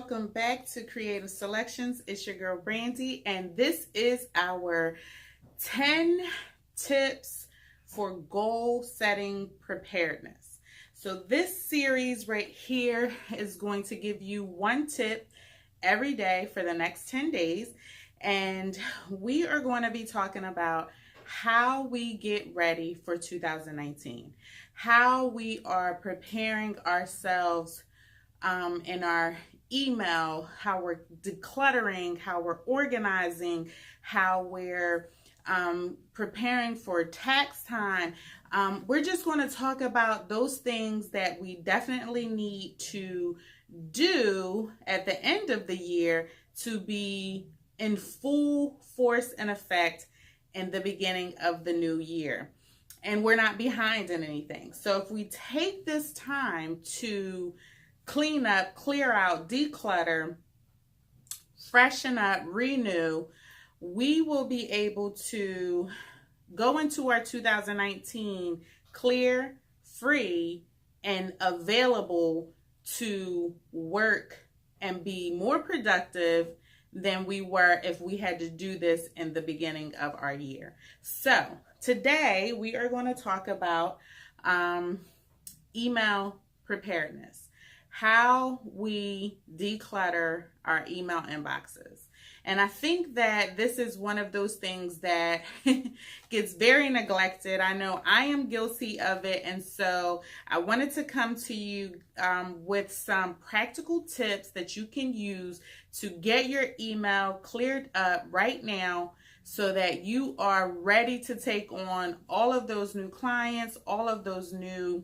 welcome back to Creative Selections. It's your girl Brandy, and this is our 10 tips for goal setting preparedness. So this series right here is going to give you one tip every day for the next 10 days, and we are going to be talking about how we get ready for 2019, how we are preparing ourselves in our email, how we're decluttering, how we're organizing, how we're preparing for tax time. We're just going to talk about those things that we definitely need to do at the end of the year to be in full force and effect in the beginning of the new year. And we're not behind in anything. So if we take this time to clean up, clear out, declutter, freshen up, renew, we will be able to go into our 2019 clear, free, and available to work and be more productive than we were if we had to do this in the beginning of our year. So today we are going to talk about email preparedness, how we declutter our email inboxes. And I think that this is one of those things that gets very neglected. I know I am guilty of it. And so I wanted to come to you with some practical tips that you can use to get your email cleared up right now so that you are ready to take on all of those new clients, all of those new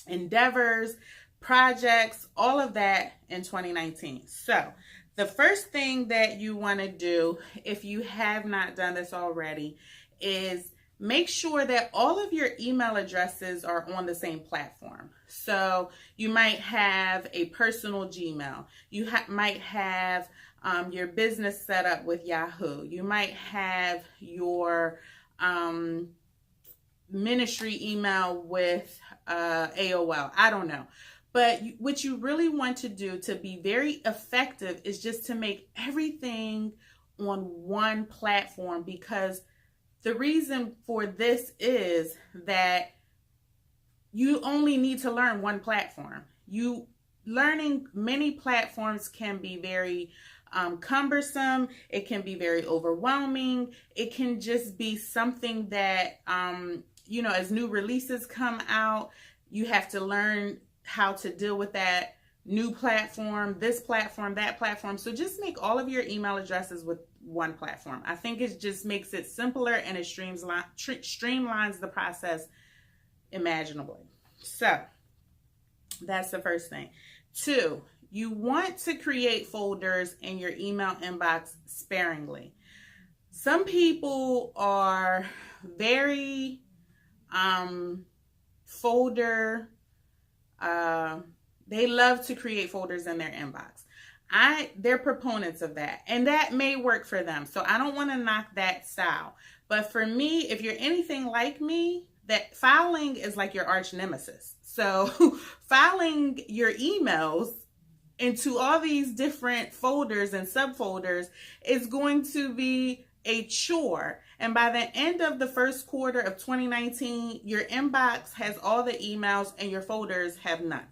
endeavors, projects, all of that in 2019. So the first thing that you want to do, if you have not done this already, is make sure that all of your email addresses are on the same platform. So you might have a personal Gmail. You might have your business set up with Yahoo. You might have your ministry email with AOL. I don't know. But what you really want to do to be very effective is just to make everything on one platform, because the reason for this is that you only need to learn one platform. Learning many platforms can be very cumbersome. It can be very overwhelming. It can just be something that, as new releases come out, you have to learn how to deal with that new platform, this platform, that platform. So just make all of your email addresses with one platform. I think it just makes it simpler and it streamlines the process imaginably. So that's the first thing. 2, you want to create folders in your email inbox sparingly. Some people are very folder they love to create folders in their inbox. They're proponents of that, and that may work for them. So I don't want to knock that style. But for me, if you're anything like me, that filing is like your arch nemesis. So filing your emails into all these different folders and subfolders is going to be a chore. And by the end of the first quarter of 2019, your inbox has all the emails and your folders have none.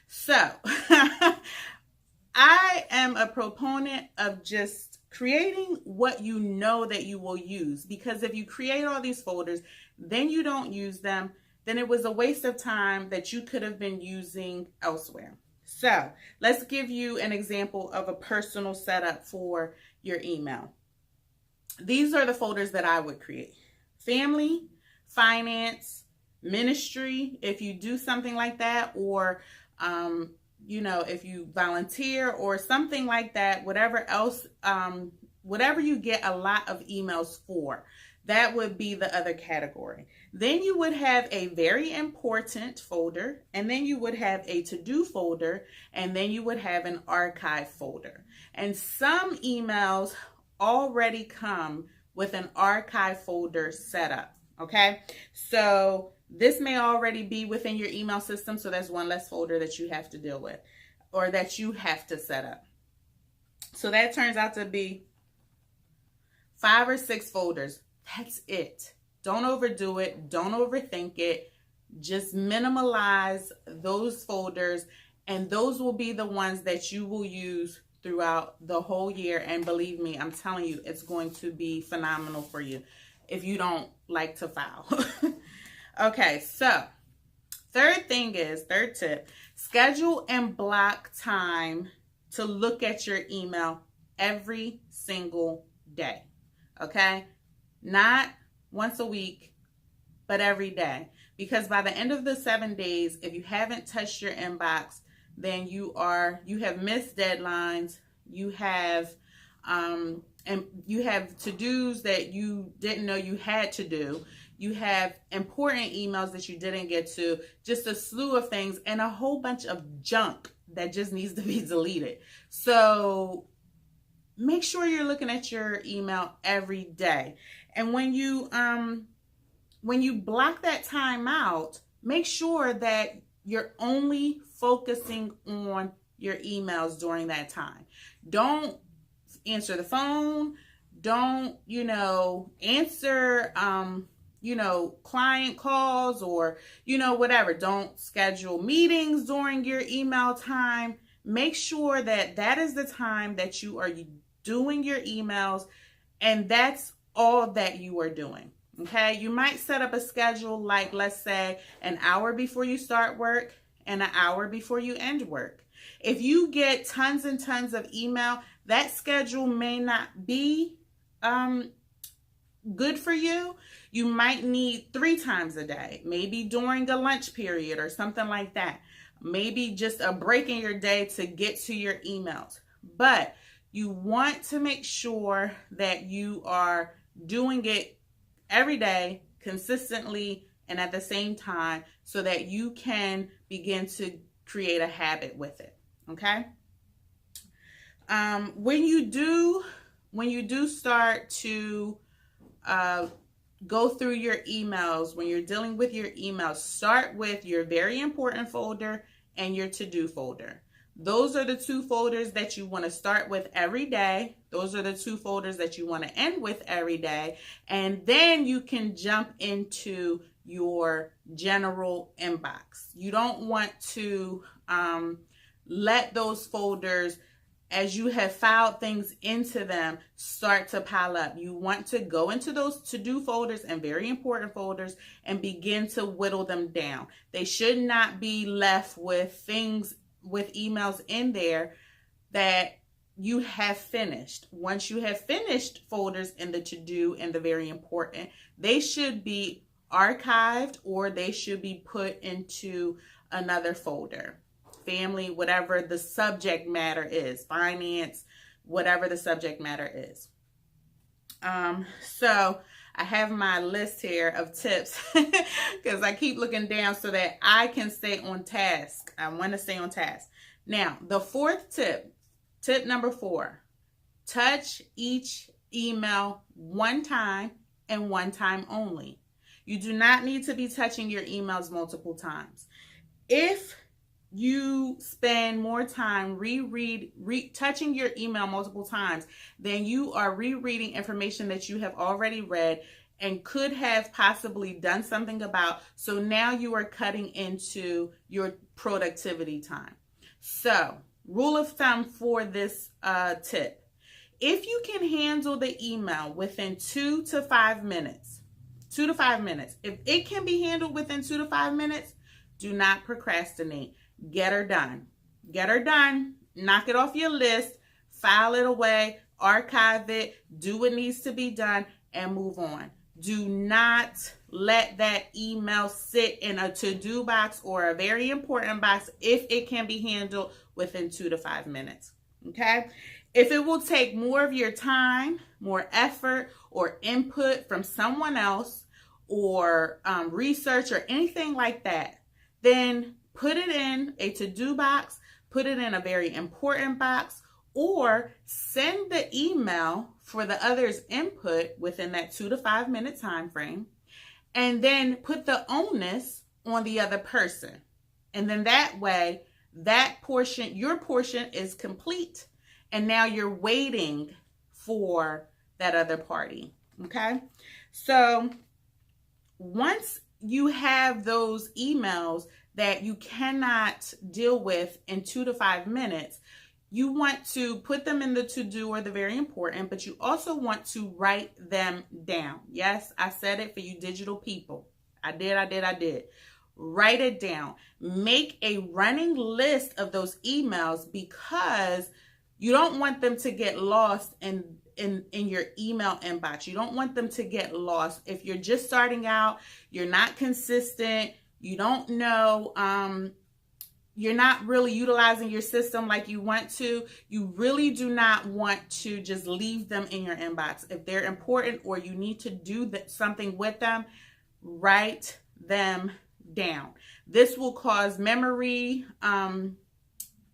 So I am a proponent of just creating what you know that you will use, because if you create all these folders, then you don't use them, then it was a waste of time that you could have been using elsewhere. So let's give you an example of a personal setup for your email. These are the folders that I would create: family, finance, ministry, if you do something like that, or, if you volunteer or something like that, whatever else, whatever you get a lot of emails for, that would be the other category. Then you would have a very important folder, and then you would have a to-do folder, and then you would have an archive folder. And some emails already come with an archive folder set up. Okay, so this may already be within your email system, so that's one less folder that you have to deal with. or that you have to set up. So that turns out to be 5 or 6 folders. That's it. Don't overdo it. Don't overthink it. Just minimalize those folders, and those will be the ones that you will use throughout the whole year. And believe me, I'm telling you, it's going to be phenomenal for you if you don't like to file. Okay, so third tip, schedule and block time to look at your email every single day. Okay? Not once a week, but every day. Because by the end of the 7 days, if you haven't touched your inbox, then you have missed deadlines, you have to-dos that you didn't know you had to do. You have important emails that you didn't get to, just a slew of things, and a whole bunch of junk that just needs to be deleted. So make sure you're looking at your email every day. And when you block that time out, make sure that you're only focusing on your emails during that time. Don't answer the phone. Don't, answer, client calls or, whatever. Don't schedule meetings during your email time. Make sure that that is the time that you are doing your emails, and that's all that you are doing. Okay, you might set up a schedule like, let's say, an hour before you start work and an hour before you end work. If you get tons and tons of email, that schedule may not be good for you. You might need 3 times a day, maybe during a lunch period or something like that. Maybe just a break in your day to get to your emails. But you want to make sure that you are doing it every day, consistently, and at the same time, so that you can begin to create a habit with it. Okay. When you do start to go through your emails, when you're dealing with your emails, start with your very important folder and your to-do folder. Those are the 2 folders that you want to start with every day. Those are the 2 folders that you want to end with every day. And then you can jump into your general inbox. You don't want to let those folders, as you have filed things into them, start to pile up. You want to go into those to-do folders and very important folders and begin to whittle them down. They should not be left with emails in there that you have finished. Once you have finished folders in the to-do and the very important, they should be archived or they should be put into another folder. Family, whatever the subject matter is, finance, whatever the subject matter is. So I have my list here of tips because I keep looking down so that I can stay on task. I want to stay on task. Now, the 4th tip number 4, touch each email one time and one time only. You do not need to be touching your emails multiple times. If you spend more time touching your email multiple times, then you are rereading information that you have already read and could have possibly done something about. So now you are cutting into your productivity time. So, rule of thumb for this tip. If you can handle the email within 2 to 5 minutes, if it can be handled within 2 to 5 minutes, do not procrastinate. Get her done. Knock it off your list, file it away, archive it, do what needs to be done, and move on. Do not let that email sit in a to-do box or a very important box if it can be handled within 2 to 5 minutes. Okay? If it will take more of your time, more effort, or input from someone else, or research or anything like that, then put it in a to-do box, put it in a very important box, or send the email for the other's input within that 2 to 5 minute time frame, and then put the onus on the other person. And then that way, that portion, your portion is complete, and now you're waiting for that other party. Okay, so once you have those emails that you cannot deal with in 2 to 5 minutes, you want to put them in the to-do or the very important, but you also want to write them down. Yes, I said it for you digital people. I did. Write it down. Make a running list of those emails, because you don't want them to get lost in your email inbox. You don't want them to get lost. If you're just starting out, you're not consistent, you don't know, you're not really utilizing your system like you want to, you really do not want to just leave them in your inbox. If they're important or you need to do something with them, write them down. This will cause memory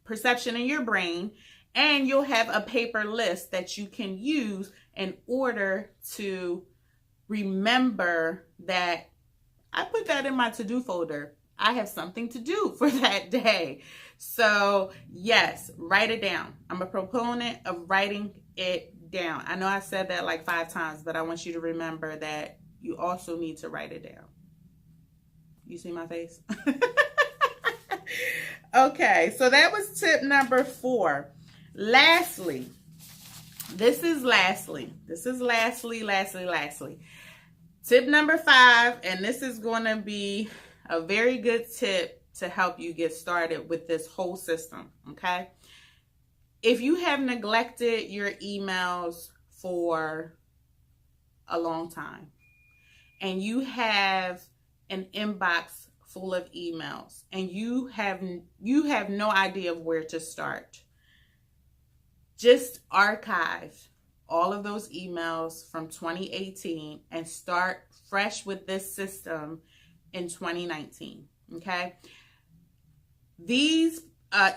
perception in your brain, and you'll have a paper list that you can use in order to remember that I put that in my to-do folder. I have something to do for that day. So yes, write it down. I'm a proponent of writing it down. I know I said that like 5 times, but I want you to remember that you also need to write it down. You see my face? Okay, so that was tip number 4. Lastly. Tip number 5, and this is going to be a very good tip to help you get started with this whole system, okay? If you have neglected your emails for a long time and you have an inbox full of emails and you have no idea of where to start, just archive all of those emails from 2018 and start fresh with this system in 2019, okay? These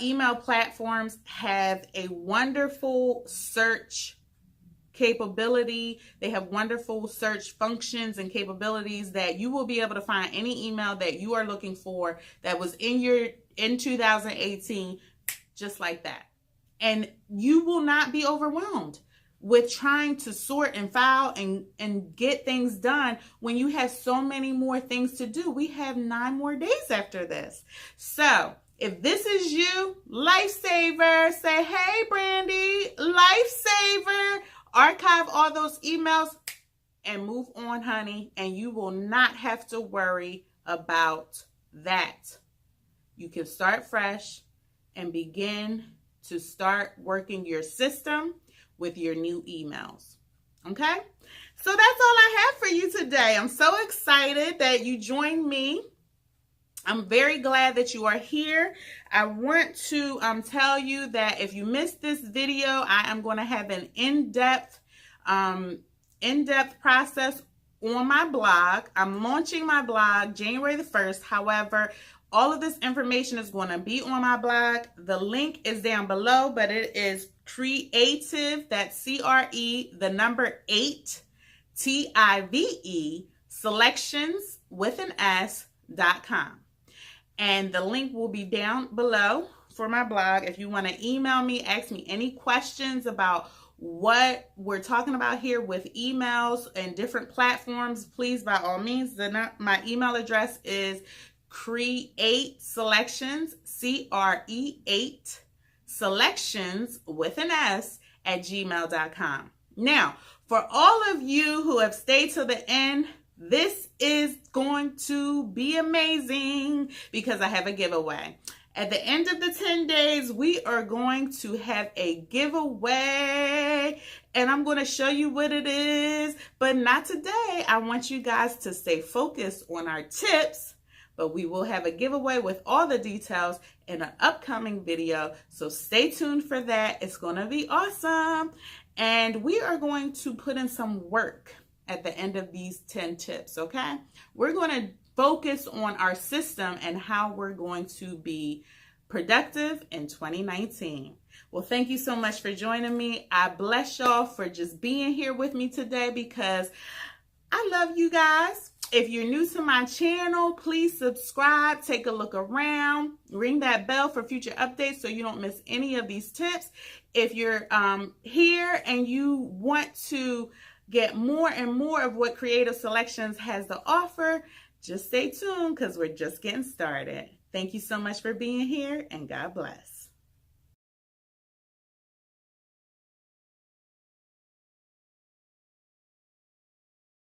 email platforms have a wonderful search capability. They have wonderful search functions and capabilities that you will be able to find any email that you are looking for that was in 2018, just like that. And you will not be overwhelmed with trying to sort and file and get things done when you have so many more things to do. We have 9 more days after this. So if this is you, lifesaver, say, hey, Brandy, lifesaver, archive all those emails and move on, honey. And you will not have to worry about that. You can start fresh and begin to start working your system with your new emails. Okay? So that's all I have for you today. I'm so excited that you joined me. I'm very glad that you are here. I want to tell you that if you missed this video, I am going to have an in-depth process on my blog. I'm launching my blog January the 1st. However, all of this information is going to be on my blog. The link is down below, but it is creative, that's CRE, the number 8, TIVE, selections with an S.com. And the link will be down below for my blog. If you want to email me, ask me any questions about what we're talking about here with emails and different platforms, please, by all means. My email address is create selections, CRE8 selections with an S at gmail.com. Now, for all of you who have stayed to the end, this is going to be amazing because I have a giveaway. At the end of the 10 days, we are going to have a giveaway, and I'm going to show you what it is, but not today. I want you guys to stay focused on our tips, but we will have a giveaway with all the details in an upcoming video, so stay tuned for that. It's going to be awesome, and we are going to put in some work at the end of these 10 tips, okay? We're going to focus on our system and how we're going to be productive in 2019. Well, thank you so much for joining me. I bless y'all for just being here with me today because I love you guys. If you're new to my channel, please subscribe, take a look around, ring that bell for future updates so you don't miss any of these tips. If you're here and you want to get more and more of what Creative Selections has to offer, just stay tuned because we're just getting started. Thank you so much for being here, and God bless.